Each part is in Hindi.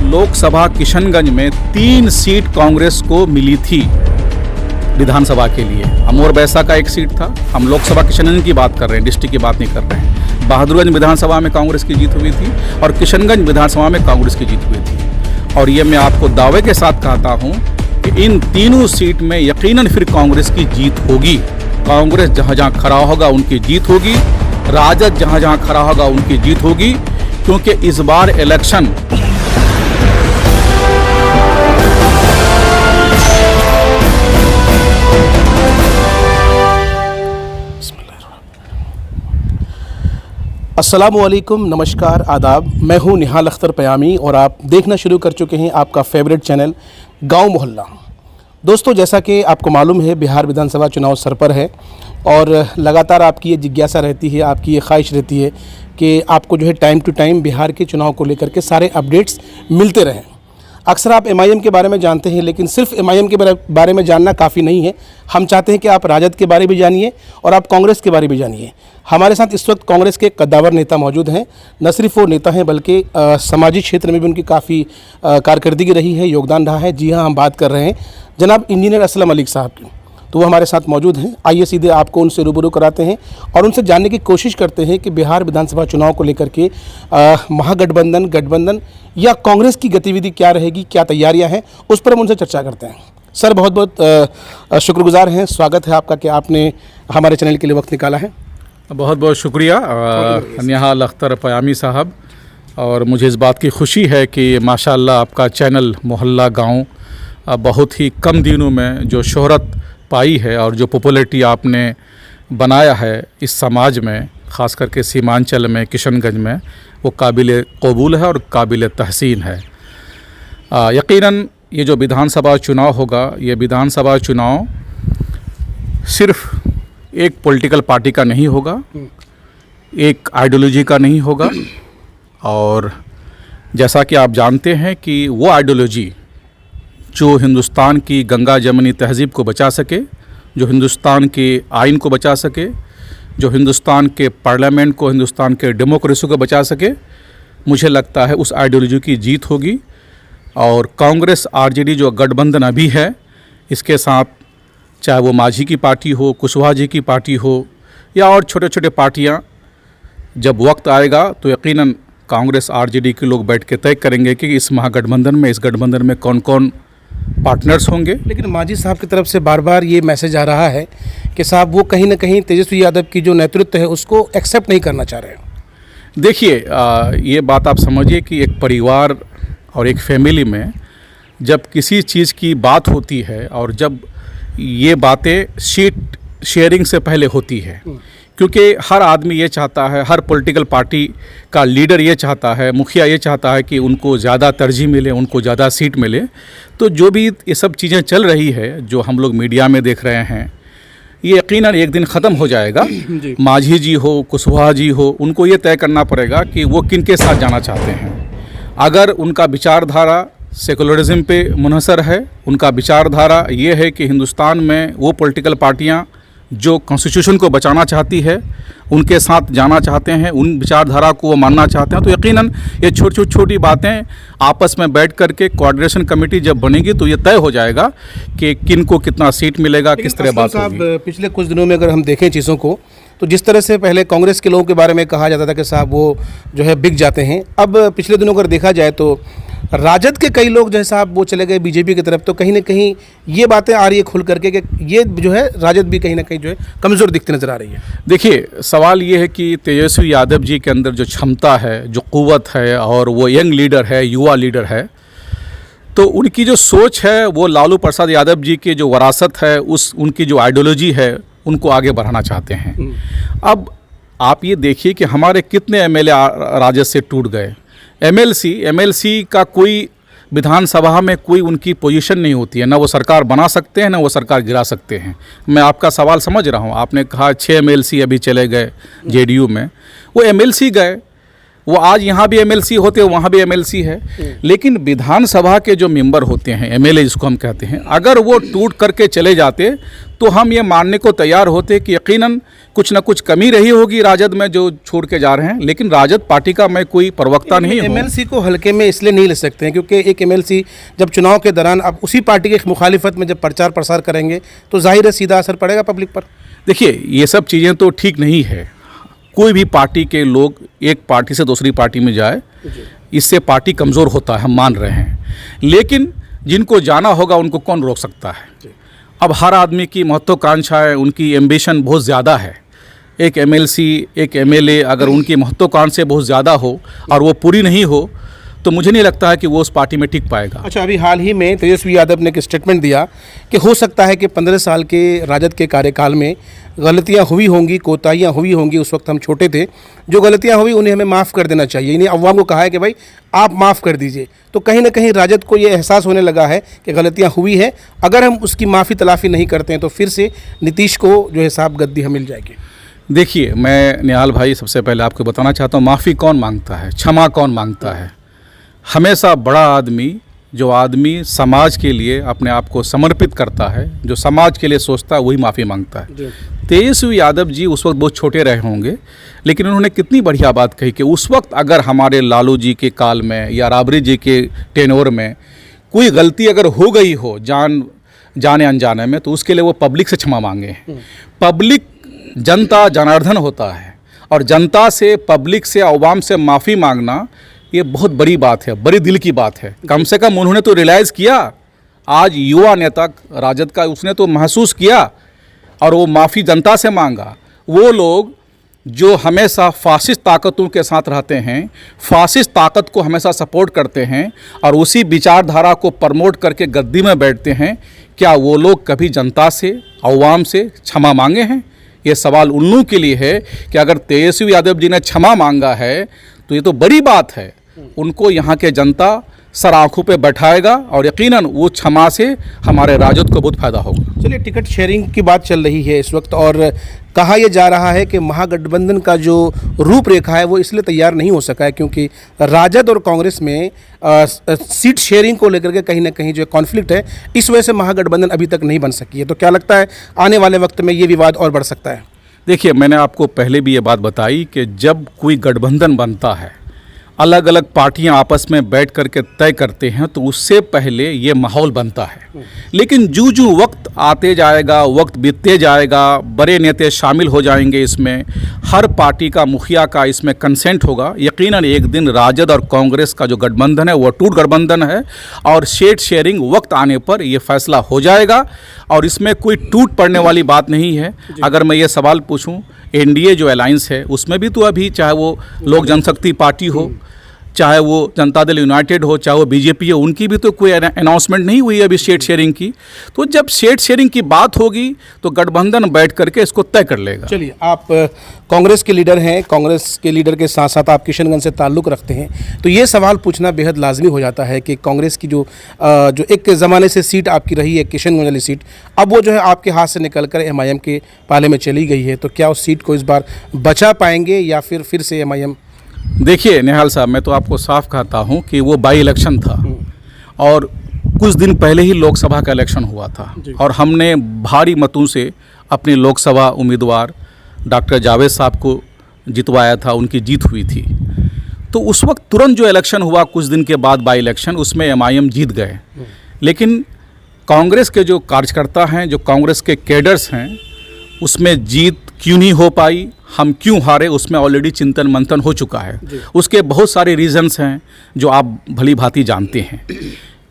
लोकसभा किशनगंज में 3 सीट कांग्रेस को मिली थी विधानसभा के लिए। अमोर बैसा का एक सीट था। हम लोकसभा किशनगंज की बात कर रहे हैं, डिस्ट्रिक्ट की बात नहीं कर रहे हैं। बहादुरगंज विधानसभा में कांग्रेस की जीत हुई थी और किशनगंज विधानसभा में कांग्रेस की जीत हुई थी। और ये मैं आपको दावे के साथ कहता हूँ कि इन तीनों सीट में यकीनन फिर कांग्रेस की जीत होगी। कांग्रेस जहाँ जहाँ खड़ा होगा उनकी जीत होगी, राजद जहाँ जहाँ खड़ा होगा उनकी जीत होगी, क्योंकि इस बार इलेक्शन अस्सलामुअलैकुम, नमस्कार, आदाब। मैं हूं निहाल अख्तर पयामी और आप देखना शुरू कर चुके हैं आपका फेवरेट चैनल गांव मोहल्ला। दोस्तों, जैसा कि आपको मालूम है, बिहार विधानसभा चुनाव सर पर है और लगातार आपकी ये जिज्ञासा रहती है, आपकी ये ख्वाहिश रहती है कि आपको जो है टाइम टू टाइम बिहार के चुनाव को लेकर के सारे अपडेट्स मिलते रहें। अक्सर आप एमआईएम के बारे में जानते हैं, लेकिन सिर्फ एमआईएम के बारे में जानना काफ़ी नहीं है। हम चाहते हैं कि आप राजद के बारे में जानिए और आप कांग्रेस के बारे में जानिए। हमारे साथ इस वक्त कांग्रेस के कद्दावर नेता मौजूद हैं। न सिर्फ वो नेता हैं बल्कि सामाजिक क्षेत्र में भी उनकी काफ़ी कारकर्दगी रही है, योगदान रहा है। जी हाँ, हम बात कर रहे हैं जनाब इंजीनियर असलम मलिक साहब की। तो वो हमारे साथ मौजूद हैं। आइए सीधे आपको उनसे रूबरू कराते हैं और उनसे जानने की कोशिश करते हैं कि बिहार विधानसभा चुनाव को लेकर के महागठबंधन, गठबंधन या कांग्रेस की गतिविधि क्या रहेगी, क्या तैयारियां हैं, उस पर हम उनसे चर्चा करते हैं। सर, बहुत बहुत शुक्रगुजार हैं, स्वागत है आपका कि आपने हमारे चैनल के लिए वक्त निकाला है। बहुत बहुत शुक्रिया निहाल अख्तर पयामी साहब। और मुझे इस बात की खुशी है कि माशाल्लाह आपका चैनल मोहल्ला गाँव बहुत ही कम दिनों में जो शोहरत पाई है और जो पॉपुलैरिटी आपने बनाया है इस समाज में, ख़ास करके सीमांचल में, किशनगंज में, वो काबिल कबूल है और काबिल तहसीन है। यकीनन ये जो विधानसभा चुनाव होगा, ये विधानसभा चुनाव सिर्फ एक पॉलिटिकल पार्टी का नहीं होगा, एक आइडियोलॉजी का नहीं होगा। और जैसा कि आप जानते हैं कि वो आइडियोलॉजी जो हिंदुस्तान की गंगा जमनी तहज़ीब को बचा सके, जो हिंदुस्तान के आइन को बचा सके, जो हिंदुस्तान के पार्लियामेंट को, हिंदुस्तान के डेमोक्रेसी को बचा सके, मुझे लगता है उस आइडियोलॉजी की जीत होगी। और कांग्रेस आरजेडी जो गठबंधन अभी है, इसके साथ चाहे वो माझी की पार्टी हो, कुशवाहा जी की पार्टी हो या और छोटे छोटे पार्टियां, जब वक्त आएगा तो यकीनन कांग्रेस आरजेडी के लोग बैठ के तय करेंगे कि इस महागठबंधन में, इस गठबंधन में कौन कौन पार्टनर्स होंगे। लेकिन मांझी साहब की तरफ से बार बार ये मैसेज आ रहा है कि साहब वो कहीं ना कहीं तेजस्वी यादव की जो नेतृत्व है उसको एक्सेप्ट नहीं करना चाह रहे हैं। देखिए, ये बात आप समझिए कि एक परिवार और एक फैमिली में जब किसी चीज़ की बात होती है और जब ये बातें सीट शेयरिंग से पहले होती है, क्योंकि हर आदमी ये चाहता है, हर पॉलिटिकल पार्टी का लीडर ये चाहता है, मुखिया ये चाहता है कि उनको ज़्यादा तरजीह मिले, उनको ज़्यादा सीट मिले। तो जो भी ये सब चीज़ें चल रही है, जो हम लोग मीडिया में देख रहे हैं, ये यकीनन एक दिन ख़त्म हो जाएगा। माझी जी हो, कुशवाहा जी हो, उनको ये तय करना पड़ेगा कि वो किन के साथ जाना चाहते हैं। अगर उनका विचारधारा सेकुलरिज्म पे मुनहसर है, उनका विचारधारा ये है कि हिंदुस्तान में वो पॉलिटिकल पार्टियाँ जो कॉन्स्टिट्यूशन को बचाना चाहती है, उनके साथ जाना चाहते हैं, उन विचारधारा को वो मानना चाहते हैं, तो यकीनन ये छोटी बातें आपस में बैठ करके कोऑर्डिनेशन कमेटी जब बनेगी तो ये तय हो जाएगा कि किन को कितना सीट मिलेगा, किस तरह बात होगी। पिछले कुछ दिनों में अगर हम देखें चीज़ों को, तो जिस तरह से पहले कांग्रेस के लोगों के बारे में कहा जाता था कि साहब वो जो है बिक जाते हैं, अब पिछले दिनों अगर देखा जाए तो राजद के कई लोग जो है साहब वो चले गए बीजेपी की तरफ। तो कहीं ना कहीं ये बातें आ रही है खुल करके कि ये जो है राजद भी कहीं ना कहीं जो है कमज़ोर दिखती नज़र आ रही है। देखिए, सवाल ये है कि तेजस्वी यादव जी के अंदर जो क्षमता है, जो क़ुव्वत है और वो यंग लीडर है, युवा लीडर है, तो उनकी जो सोच है वो लालू प्रसाद यादव जी की जो विरासत है, उनकी जो आइडियोलॉजी है, उनको आगे बढ़ाना चाहते हैं। अब आप ये देखिए कि हमारे कितने एमएलए राजद से टूट गए। एमएलसी का कोई विधानसभा में कोई उनकी पोजीशन नहीं होती है, ना वो सरकार बना सकते हैं, ना वो सरकार गिरा सकते हैं। मैं आपका सवाल समझ रहा हूँ। आपने कहा 6 एमएलसी अभी चले गए जेडीयू में, वो एमएलसी गए, वो आज यहाँ भी एमएलसी होते हैं, वहाँ भी एमएलसी है। लेकिन विधानसभा के जो मेंबर होते हैं, एमएलए जिसको हम कहते हैं, अगर वो टूट करके चले जाते तो हम ये मानने को तैयार होते कि यकीनन कुछ ना कुछ कमी रही होगी राजद में जो छोड़ के जा रहे हैं। लेकिन राजद पार्टी का मैं कोई प्रवक्ता नहीं हूँ। एमएलसी को हल्के में इसलिए नहीं ले सकते हैं क्योंकि एक एमएलसी जब चुनाव के दौरान आप उसी पार्टी की मुखालिफत में जब प्रचार प्रसार करेंगे तो जाहिर है सीधा असर पड़ेगा पब्लिक पर। देखिए, ये सब चीज़ें तो ठीक नहीं है। कोई भी पार्टी के लोग एक पार्टी से दूसरी पार्टी में जाए, इससे पार्टी कमज़ोर होता है, हम मान रहे हैं। लेकिन जिनको जाना होगा उनको कौन रोक सकता है। अब हर आदमी की महत्वाकांक्षा है, उनकी एम्बिशन बहुत ज़्यादा है। एक एमएलसी, एक एमएलए अगर उनकी महत्वाकांक्षा बहुत ज़्यादा हो और वो पूरी नहीं हो तो मुझे नहीं लगता है कि वो उस पार्टी में टिक पाएगा। अच्छा, अभी हाल ही में तेजस्वी यादव ने एक स्टेटमेंट दिया कि हो सकता है कि 15 साल के राजद के कार्यकाल में गलतियां हुई होंगी, कोताहियां हुई होंगी, उस वक्त हम छोटे थे, जो गलतियां हुई उन्हें हमें माफ़ कर देना चाहिए। इन्हें अवाम को कहा है कि भाई आप माफ़ कर दीजिए। तो कहीं ना कहीं राजद को ये एहसास होने लगा है कि गलतियां हुई है, अगर हम उसकी माफ़ी तलाफ़ी नहीं करते हैं तो फिर से नीतीश को जो है साहब गद्दी हम मिल जाएगी। देखिए, मैं निहाल भाई सबसे पहले आपको बताना चाहता हूँ, माफ़ी कौन मांगता है, क्षमा कौन मांगता है। हमेशा बड़ा आदमी, जो आदमी समाज के लिए अपने आप को समर्पित करता है, जो समाज के लिए सोचता है, वही माफ़ी मांगता है। तेजस्वी यादव जी उस वक्त बहुत छोटे रहे होंगे, लेकिन उन्होंने कितनी बढ़िया बात कही कि उस वक्त अगर हमारे लालू जी के काल में या राबड़ी जी के टेनोर में कोई गलती अगर हो गई हो जाने अनजाने में, तो उसके लिए वो पब्लिक से क्षमा मांगे। पब्लिक, जनता जनार्दन होता है और जनता से, पब्लिक से, अवाम से माफ़ी मांगना ये बहुत बड़ी बात है, बड़ी दिल की बात है। कम से कम उन्होंने तो रियलाइज़ किया, आज युवा नेता राजद का, उसने तो महसूस किया और वो माफ़ी जनता से मांगा। वो लोग जो हमेशा फासिस्ट ताकतों के साथ रहते हैं, फासिस्ट ताकत को हमेशा सपोर्ट करते हैं और उसी विचारधारा को प्रमोट करके गद्दी में बैठते हैं, क्या वो लोग कभी जनता से, अवाम से क्षमा मांगे हैं? ये सवाल उन लोगों के लिए है कि अगर तेजस्वी यादव जी ने क्षमा मांगा है तो ये तो बड़ी बात है। उनको यहाँ के जनता सर आँखों पे बैठाएगा और यकीनन वो क्षमा से हमारे राजद को बहुत फायदा होगा। चलिए, टिकट शेयरिंग की बात चल रही है इस वक्त और कहा यह जा रहा है कि महागठबंधन का जो रूपरेखा है वो इसलिए तैयार नहीं हो सका है क्योंकि राजद और कांग्रेस में सीट शेयरिंग को लेकर के कहीं ना कहीं जो कॉन्फ्लिक्ट है, इस वजह से महागठबंधन अभी तक नहीं बन सकी है। तो क्या लगता है आने वाले वक्त में ये विवाद और बढ़ सकता है? देखिए, मैंने आपको पहले भी ये बात बताई कि जब कोई गठबंधन बनता है, अलग अलग पार्टियां आपस में बैठ करके तय करते हैं, तो उससे पहले ये माहौल बनता है। लेकिन जो वक्त आते जाएगा, वक्त बीतते जाएगा, बड़े नेता शामिल हो जाएंगे इसमें, हर पार्टी का मुखिया का इसमें कंसेंट होगा, यकीनन एक दिन राजद और कांग्रेस का जो गठबंधन है वो टूट गठबंधन है और सीट शेयरिंग वक्त आने पर ये फैसला हो जाएगा और इसमें कोई टूट पड़ने वाली बात नहीं है। अगर मैं ये सवाल पूछूं, एनडीए जो अलायंस है उसमें भी तो अभी, चाहे वो लोक जनशक्ति पार्टी हो, चाहे वो जनता दल यूनाइटेड हो, चाहे वो बीजेपी हो, उनकी भी तो कोई अनाउंसमेंट नहीं हुई अभी सीट शेयरिंग की। तो जब सीट शेयरिंग की बात होगी तो गठबंधन बैठ करके इसको तय कर लेगा। चलिए, आप कांग्रेस के लीडर हैं, कांग्रेस के लीडर के साथ साथ आप किशनगंज से ताल्लुक़ रखते हैं, तो ये सवाल पूछना बेहद लाजमी हो जाता है कि कांग्रेस की जो एक ज़माने से सीट आपकी रही है, किशनगंज वाली सीट, अब वो जो है आपके हाथ से निकल कर एमआईएम के पाले में चली गई है, तो क्या उस सीट को इस बार बचा पाएंगे या फिर से एमआईएम? देखिए निहाल साहब, मैं तो आपको साफ कहता हूं कि वो बाई इलेक्शन था और कुछ दिन पहले ही लोकसभा का इलेक्शन हुआ था और हमने भारी मतों से अपने लोकसभा उम्मीदवार डॉक्टर जावेद साहब को जितवाया था, उनकी जीत हुई थी। तो उस वक्त तुरंत जो इलेक्शन हुआ कुछ दिन के बाद बाई इलेक्शन, उसमें एमआईएम जीत गए। लेकिन कांग्रेस के जो कार्यकर्ता हैं, जो कांग्रेस के कैडर्स हैं, उसमें जीत क्यों नहीं हो पाई, हम क्यों हारे, उसमें ऑलरेडी चिंतन मंथन हो चुका है। उसके बहुत सारे रीजंस हैं जो आप भली भांति जानते हैं।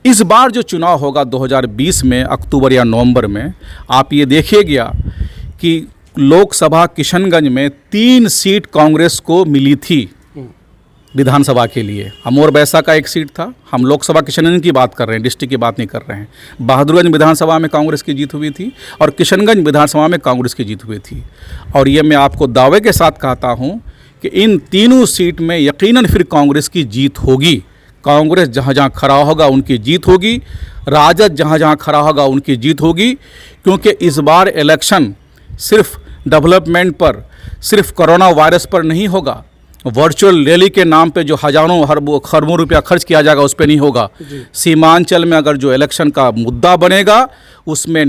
इस बार जो चुनाव होगा 2020 में अक्टूबर या नवंबर में, आप ये देखिएगा कि लोकसभा किशनगंज में 3 सीट कांग्रेस को मिली थी विधानसभा के लिए। अमोर बैसा का एक सीट था, हम लोकसभा किशनगंज की बात कर रहे हैं, डिस्ट्रिक्ट की बात नहीं कर रहे हैं। बहादुरगंज विधानसभा में कांग्रेस की जीत हुई थी और किशनगंज विधानसभा में कांग्रेस की जीत हुई थी। और ये मैं आपको दावे के साथ कहता हूँ कि इन तीनों सीट में यकीनन फिर कांग्रेस की जीत होगी। कांग्रेस जहाँ जहाँ खड़ा होगा उनकी जीत होगी, राजद जहाँ जहाँ खड़ा होगा उनकी जीत होगी, क्योंकि इस बार इलेक्शन सिर्फ डेवलपमेंट पर, सिर्फ कोरोना वायरस पर नहीं होगा। वर्चुअल रैली के नाम पे जो हजारों खरबों रुपया खर्च किया जाएगा उस पर नहीं होगा। सीमांचल में अगर जो इलेक्शन का मुद्दा बनेगा उसमें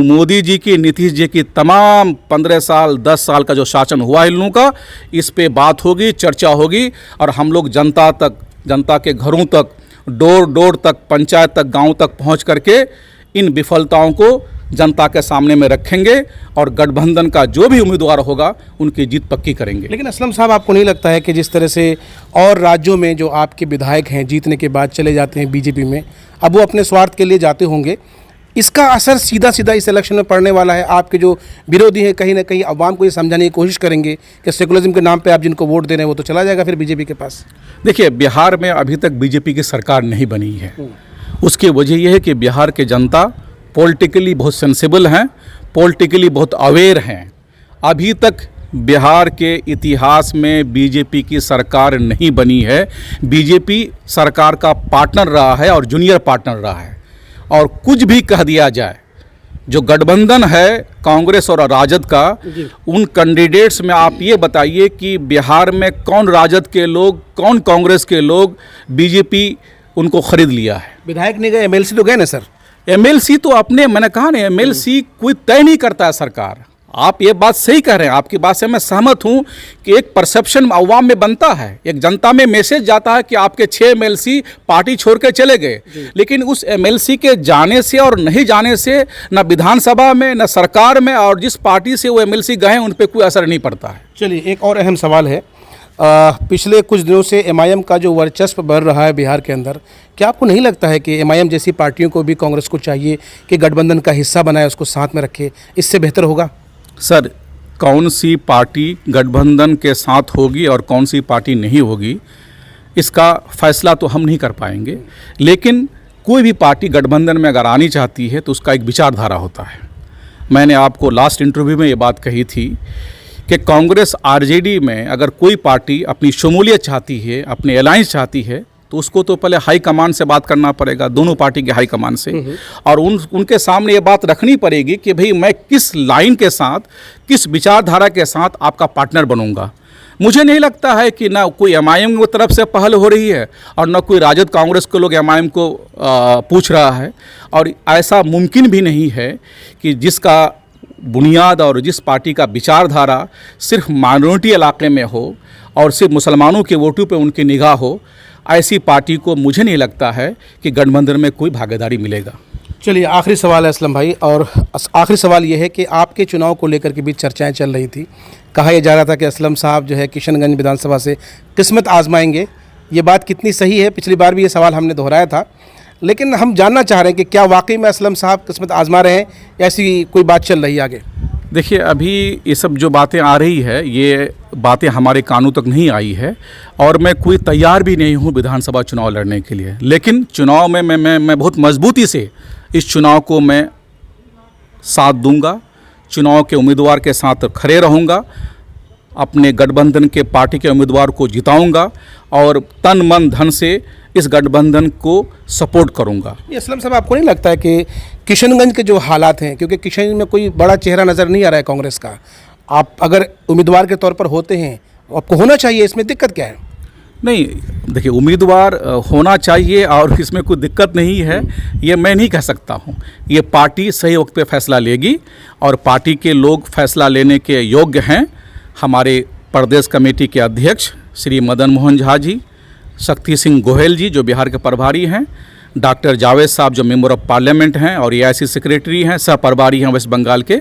मोदी जी की, नीतीश जी की तमाम 15 साल 10 साल का जो शासन हुआ है इन लोगों का, इस पे बात होगी, चर्चा होगी और हम लोग जनता तक, जनता के घरों तक, डोर डोर तक, पंचायत तक, गांव तक पहुंच करके इन विफलताओं को जनता के सामने में रखेंगे और गठबंधन का जो भी उम्मीदवार होगा उनकी जीत पक्की करेंगे। लेकिन असलम साहब, आपको नहीं लगता है कि जिस तरह से और राज्यों में जो आपके विधायक हैं जीतने के बाद चले जाते हैं बीजेपी में, अब वो अपने स्वार्थ के लिए जाते होंगे, इसका असर सीधा सीधा इस इलेक्शन में पड़ने वाला है? आपके जो विरोधी हैं कहीं ना कहीं अवाम को ये समझाने की कोशिश करेंगे कि सेकुलरिज्म के नाम पे आप जिनको वोट दे रहे हैं वो तो चला जाएगा फिर बीजेपी के पास। देखिए, बिहार में अभी तक बीजेपी की सरकार नहीं बनी है। उसकी वजह यह है कि बिहार के जनता पॉलिटिकली बहुत सेंसिबल हैं, पॉलिटिकली बहुत अवेयर हैं। अभी तक बिहार के इतिहास में बीजेपी की सरकार नहीं बनी है। बीजेपी सरकार का पार्टनर रहा है और जूनियर पार्टनर रहा है। और कुछ भी कह दिया जाए, जो गठबंधन है कांग्रेस और राजद का, उन कैंडिडेट्स में आप ये बताइए कि बिहार में कौन राजद के लोग, कौन कांग्रेस के लोग बीजेपी उनको खरीद लिया है? विधायक नहीं गए, एमएलसी तो गए ना सर। एमएलसी तो अपने, मैंने कहा ना, एमएलसी कोई तय नहीं करता है सरकार। आप ये बात सही कह रहे हैं, आपकी बात से मैं सहमत हूं कि एक परसेप्शन अवाम में बनता है, एक जनता में मैसेज जाता है कि आपके 6 एमएलसी पार्टी छोड़ के चले गए, लेकिन उस एमएलसी के जाने से और नहीं जाने से न विधानसभा में, न सरकार में, और जिस पार्टी से वो एमएलसी गए उन पर कोई असर नहीं पड़ता है। चलिए, एक और अहम सवाल है। पिछले कुछ दिनों से एमआईएम का जो वर्चस्व बढ़ रहा है बिहार के अंदर, क्या आपको नहीं लगता है कि एमआईएम जैसी पार्टियों को भी कांग्रेस को चाहिए कि गठबंधन का हिस्सा बनाए, उसको साथ में रखे, इससे बेहतर होगा? सर, कौन सी पार्टी गठबंधन के साथ होगी और कौन सी पार्टी नहीं होगी, इसका फैसला तो हम नहीं कर पाएंगे। लेकिन कोई भी पार्टी गठबंधन में अगर आनी चाहती है तो उसका एक विचारधारा होता है। मैंने आपको लास्ट इंटरव्यू में ये बात कही थी कि कांग्रेस आरजेडी में अगर कोई पार्टी अपनी शमूलियत चाहती है, अपने अलायंस चाहती है, तो उसको तो पहले हाई कमान से बात करना पड़ेगा, दोनों पार्टी के हाई कमान से, और उनके सामने ये बात रखनी पड़ेगी कि भाई मैं किस लाइन के साथ, किस विचारधारा के साथ आपका पार्टनर बनूंगा। मुझे नहीं लगता है कि ना कोई एमआईएम की तरफ से पहल हो रही है और ना कोई राजद कांग्रेस के लोग एमआईएम को पूछ रहा है, और ऐसा मुमकिन भी नहीं है कि जिसका बुनियाद और जिस पार्टी का विचारधारा सिर्फ माइनॉरिटी इलाके में हो और सिर्फ मुसलमानों के वोटों पे उनकी निगाह हो, ऐसी पार्टी को मुझे नहीं लगता है कि गठबंधन में कोई भागीदारी मिलेगा। चलिए, आखिरी सवाल है असलम भाई, और आखिरी सवाल ये है कि आपके चुनाव को लेकर के भी चर्चाएं चल रही थी। कहा यह जा रहा था कि असलम साहब जो है किशनगंज विधानसभा से किस्मत आजमाएंगे। ये बात कितनी सही है? पिछली बार भी ये सवाल हमने दोहराया था, लेकिन हम जानना चाह रहे हैं कि क्या वाकई में असलम साहब किस्मत आजमा रहे हैं, ऐसी कोई बात चल रही है आगे? देखिए, अभी ये सब जो बातें आ रही है, ये बातें हमारे कानों तक नहीं आई है, और मैं कोई तैयार भी नहीं हूँ विधानसभा चुनाव लड़ने के लिए। लेकिन चुनाव में मैं बहुत मजबूती से इस चुनाव को मैं साथ दूंगा, चुनाव के उम्मीदवार के साथ खड़े रहूँगा, अपने गठबंधन के पार्टी के उम्मीदवार को जिताऊंगा और तन मन धन से इस गठबंधन को सपोर्ट करूंगा। असलम साहब, आपको नहीं लगता है कि किशनगंज के जो हालात हैं, क्योंकि किशनगंज में कोई बड़ा चेहरा नज़र नहीं आ रहा है कांग्रेस का, आप अगर उम्मीदवार के तौर पर होते हैं, आपको होना चाहिए, इसमें दिक्कत क्या है? नहीं, देखिए, उम्मीदवार होना चाहिए और इसमें कोई दिक्कत नहीं है, ये मैं नहीं कह सकता हूँ। ये पार्टी सही वक्त पे फैसला लेगी और पार्टी के लोग फैसला लेने के योग्य हैं। हमारे प्रदेश कमेटी के अध्यक्ष श्री मदन मोहन झा जी, शक्ति सिंह गोहेल जी जो बिहार के प्रभारी हैं, डॉक्टर जावेद साहब जो मेंबर ऑफ पार्लियामेंट हैं और एआईसी सेक्रेटरी हैं, सह प्रभारी हैं वेस्ट बंगाल के,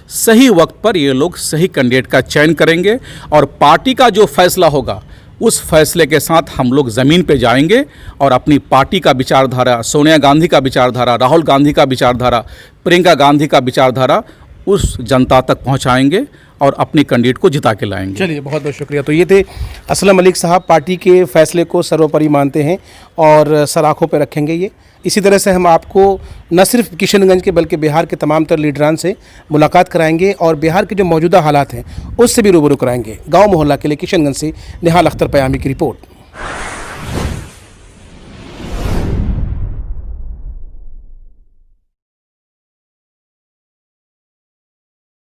सही वक्त पर ये लोग सही कैंडिडेट का चयन करेंगे और पार्टी का जो फैसला होगा उस फैसले के साथ हम लोग ज़मीन पे जाएंगे और अपनी पार्टी का विचारधारा, सोनिया गांधी का विचारधारा, राहुल गांधी का विचारधारा, प्रियंका गांधी का विचारधारा उस जनता तक पहुंचाएंगे और अपनी कैंडिडेट को जिता के लाएंगे। चलिए, बहुत बहुत शुक्रिया। तो ये थे असलम मलिक साहब, पार्टी के फैसले को सर्वोपरि मानते हैं और सर आँखों पर रखेंगे ये। इसी तरह से हम आपको न सिर्फ किशनगंज के बल्कि बिहार के तमाम तर लीडरान से मुलाकात कराएंगे और बिहार के जो मौजूदा हालात हैं उससे भी रूबरू कराएंगे। गाँव मोहल्ला के लिए किशनगंज से निहाल अख्तर पयामी की रिपोर्ट।